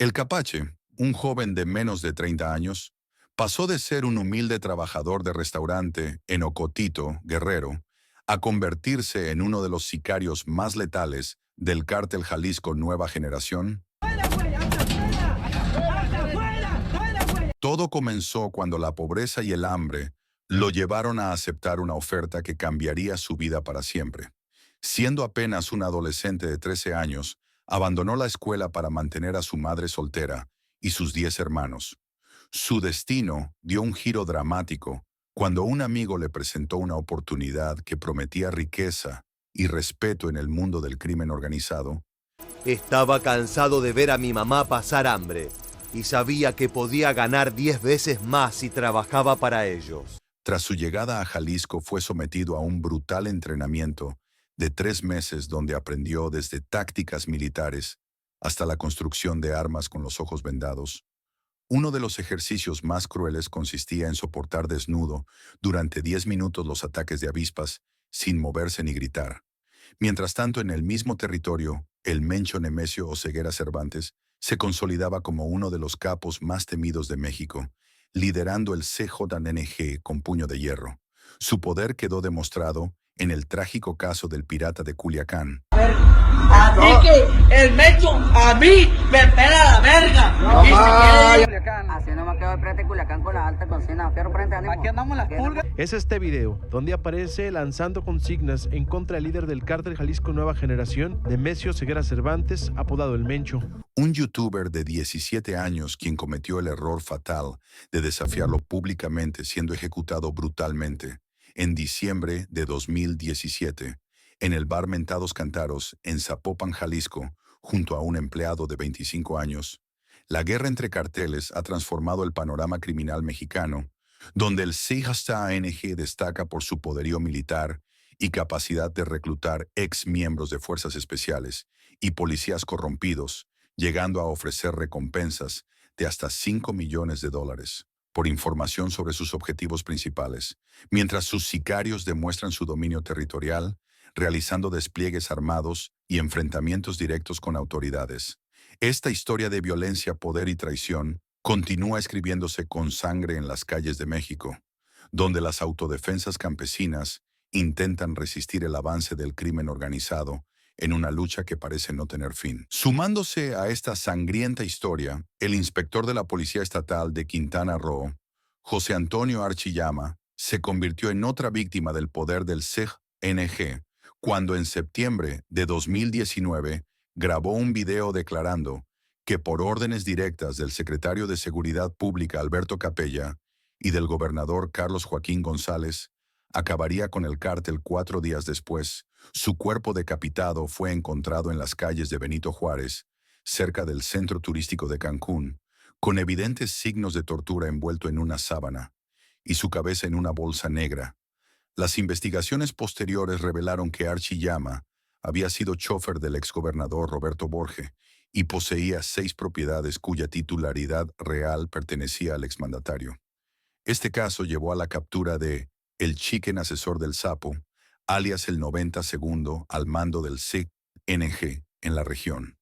El Capache, un joven de menos de 30 años, pasó de ser un humilde trabajador de restaurante en Ocotito, Guerrero, a convertirse en uno de los sicarios más letales del cártel Jalisco Nueva Generación. Todo comenzó cuando la pobreza y el hambre lo llevaron a aceptar una oferta que cambiaría su vida para siempre. Siendo apenas un adolescente de 13 años, abandonó la escuela para mantener a su madre soltera y sus 10 hermanos. Su destino dio un giro dramático cuando un amigo le presentó una oportunidad que prometía riqueza y respeto en el mundo del crimen organizado. Estaba cansado de ver a mi mamá pasar hambre y sabía que podía ganar 10 veces más si trabajaba para ellos. Tras su llegada a Jalisco fue sometido a un brutal entrenamiento de 3 meses donde aprendió desde tácticas militares hasta la construcción de armas con los ojos vendados. Uno de los ejercicios más crueles consistía en soportar desnudo durante 10 minutos los ataques de avispas sin moverse ni gritar. Mientras tanto, en el mismo territorio, el Mencho Nemesio Oseguera Cervantes se consolidaba como uno de los capos más temidos de México, liderando el CJNG con puño de hierro. Su poder quedó demostrado en el trágico caso del pirata de Culiacán. A mí que el Mecho, a mí me pela la verga. No, Y si quiere- así no me quedo el prete Culiacán con la alta cocina. Fierro frente ánimo. Aquí andamos las pulgas. Es este video donde aparece lanzando consignas en contra del líder del cártel Jalisco Nueva Generación, Nemesio Ceguera Cervantes, apodado El Mencho. Un youtuber de 17 años quien cometió el error fatal de desafiarlo públicamente siendo ejecutado brutalmente en diciembre de 2017 en el bar Mentados Cántaros en Zapopan, Jalisco, junto a un empleado de 25 años. La guerra entre carteles ha transformado el panorama criminal mexicano, donde el CJNG destaca por su poderío militar y capacidad de reclutar ex miembros de fuerzas especiales y policías corrompidos, llegando a ofrecer recompensas de hasta $5 millones por información sobre sus objetivos principales, mientras sus sicarios demuestran su dominio territorial, realizando despliegues armados y enfrentamientos directos con autoridades. Esta historia de violencia, poder y traición continúa escribiéndose con sangre en las calles de México, donde las autodefensas campesinas intentan resistir el avance del crimen organizado en una lucha que parece no tener fin. Sumándose a esta sangrienta historia, el inspector de la Policía Estatal de Quintana Roo, José Antonio Archillama, se convirtió en otra víctima del poder del CJNG cuando en septiembre de 2019 grabó un video declarando que por órdenes directas del secretario de Seguridad Pública Alberto Capella y del gobernador Carlos Joaquín González, acabaría con el cártel 4 días después. Su cuerpo decapitado fue encontrado en las calles de Benito Juárez, cerca del centro turístico de Cancún, con evidentes signos de tortura envuelto en una sábana y su cabeza en una bolsa negra. Las investigaciones posteriores revelaron que Archillama había sido chofer del exgobernador Roberto Borge y poseía 6 propiedades cuya titularidad real pertenecía al exmandatario. Este caso llevó a la captura de el Chicken Asesor del Sapo, alias el 90 segundo al mando del CNG en la región.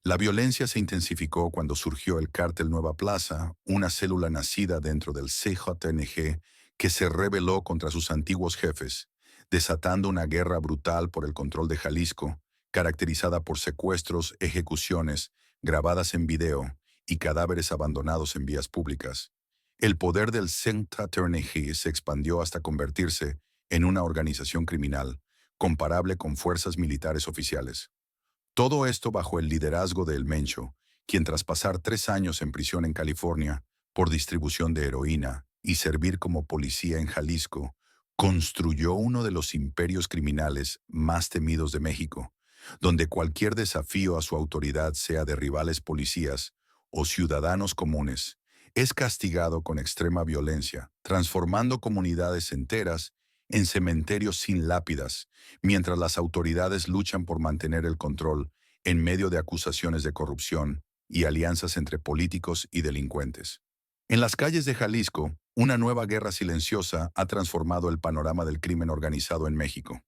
La violencia se intensificó cuando surgió el Cártel Nueva Plaza, una célula nacida dentro del CJNG que se rebeló contra sus antiguos jefes, desatando una guerra brutal por el control de Jalisco, caracterizada por secuestros, ejecuciones, grabadas en video y cadáveres abandonados en vías públicas. El poder del CJNG se expandió hasta convertirse en una organización criminal, comparable con fuerzas militares oficiales. Todo esto bajo el liderazgo de El Mencho, quien tras pasar 3 años en prisión en California por distribución de heroína y servir como policía en Jalisco, construyó uno de los imperios criminales más temidos de México, donde cualquier desafío a su autoridad, sea de rivales policías o ciudadanos comunes, es castigado con extrema violencia, transformando comunidades enteras en cementerios sin lápidas, mientras las autoridades luchan por mantener el control en medio de acusaciones de corrupción y alianzas entre políticos y delincuentes. En las calles de Jalisco, una nueva guerra silenciosa ha transformado el panorama del crimen organizado en México.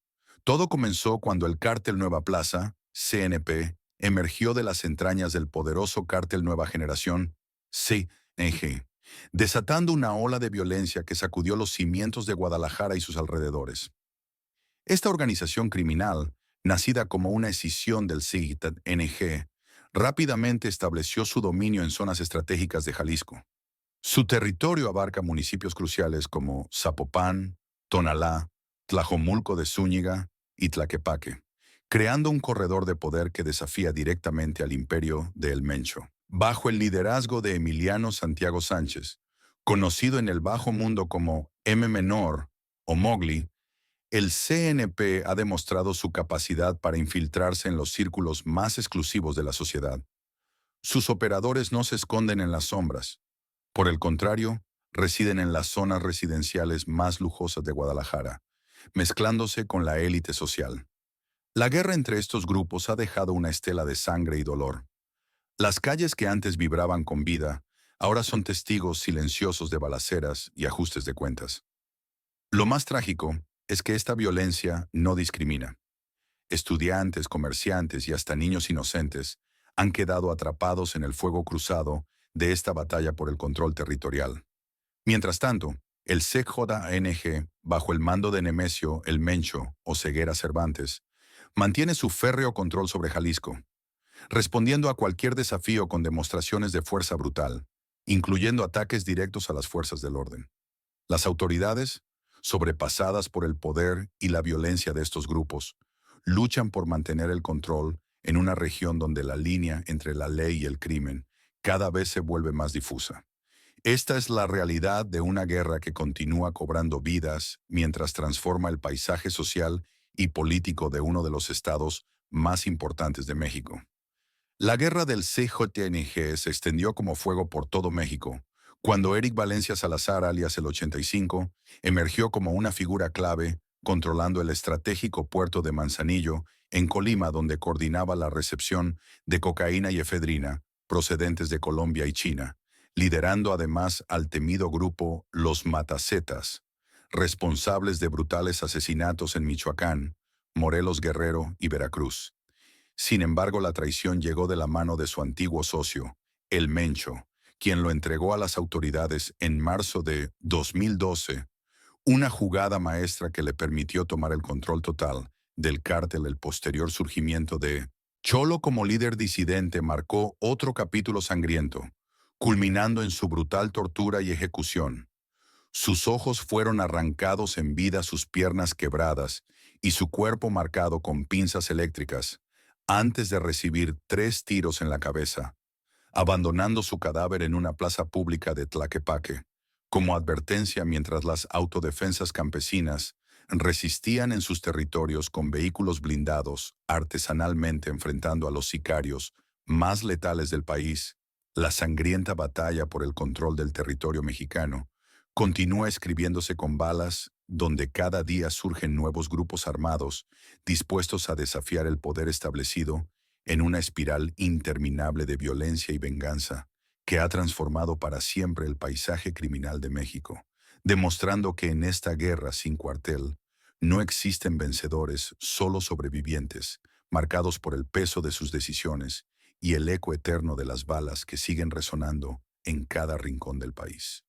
Todo comenzó cuando el Cártel Nueva Plaza, CNP, emergió de las entrañas del poderoso cártel Nueva Generación, CNG, desatando una ola de violencia que sacudió los cimientos de Guadalajara y sus alrededores. Esta organización criminal, nacida como una escisión del CNG, rápidamente estableció su dominio en zonas estratégicas de Jalisco. Su territorio abarca municipios cruciales como Zapopan, Tonalá, Tlajomulco de Zúñiga y Tlaquepaque, creando un corredor de poder que desafía directamente al imperio de El Mencho. Bajo el liderazgo de Emiliano Santiago Sánchez, conocido en el bajo mundo como M Menor o Mowgli, el CNP ha demostrado su capacidad para infiltrarse en los círculos más exclusivos de la sociedad. Sus operadores no se esconden en las sombras. Por el contrario, residen en las zonas residenciales más lujosas de Guadalajara, mezclándose con la élite social. La guerra entre estos grupos ha dejado una estela de sangre y dolor. Las calles que antes vibraban con vida, ahora son testigos silenciosos de balaceras y ajustes de cuentas. Lo más trágico es que esta violencia no discrimina. Estudiantes, comerciantes y hasta niños inocentes han quedado atrapados en el fuego cruzado de esta batalla por el control territorial. Mientras tanto, el CJNG, bajo el mando de Nemesio El Mencho o Ceguera Cervantes, mantiene su férreo control sobre Jalisco, respondiendo a cualquier desafío con demostraciones de fuerza brutal, incluyendo ataques directos a las fuerzas del orden. Las autoridades, sobrepasadas por el poder y la violencia de estos grupos, luchan por mantener el control en una región donde la línea entre la ley y el crimen cada vez se vuelve más difusa. Esta es la realidad de una guerra que continúa cobrando vidas mientras transforma el paisaje social y político de uno de los estados más importantes de México. La guerra del CJNG se extendió como fuego por todo México, cuando Eric Valencia Salazar, alias el 85, emergió como una figura clave, controlando el estratégico puerto de Manzanillo, en Colima, donde coordinaba la recepción de cocaína y efedrina, procedentes de Colombia y China, liderando además al temido grupo Los Matacetas, responsables de brutales asesinatos en Michoacán, Morelos, Guerrero y Veracruz. Sin embargo, la traición llegó de la mano de su antiguo socio, El Mencho, quien lo entregó a las autoridades en marzo de 2012, una jugada maestra que le permitió tomar el control total del cártel. El posterior surgimiento de Cholo como líder disidente marcó otro capítulo sangriento, culminando en su brutal tortura y ejecución. Sus ojos fueron arrancados en vida, sus piernas quebradas y su cuerpo marcado con pinzas eléctricas, antes de recibir 3 tiros en la cabeza, abandonando su cadáver en una plaza pública de Tlaquepaque, como advertencia mientras las autodefensas campesinas resistían en sus territorios con vehículos blindados, artesanalmente enfrentando a los sicarios más letales del país. La sangrienta batalla por el control del territorio mexicano continúa escribiéndose con balas, donde cada día surgen nuevos grupos armados dispuestos a desafiar el poder establecido en una espiral interminable de violencia y venganza que ha transformado para siempre el paisaje criminal de México, demostrando que en esta guerra sin cuartel no existen vencedores, solo sobrevivientes, marcados por el peso de sus decisiones y el eco eterno de las balas que siguen resonando en cada rincón del país.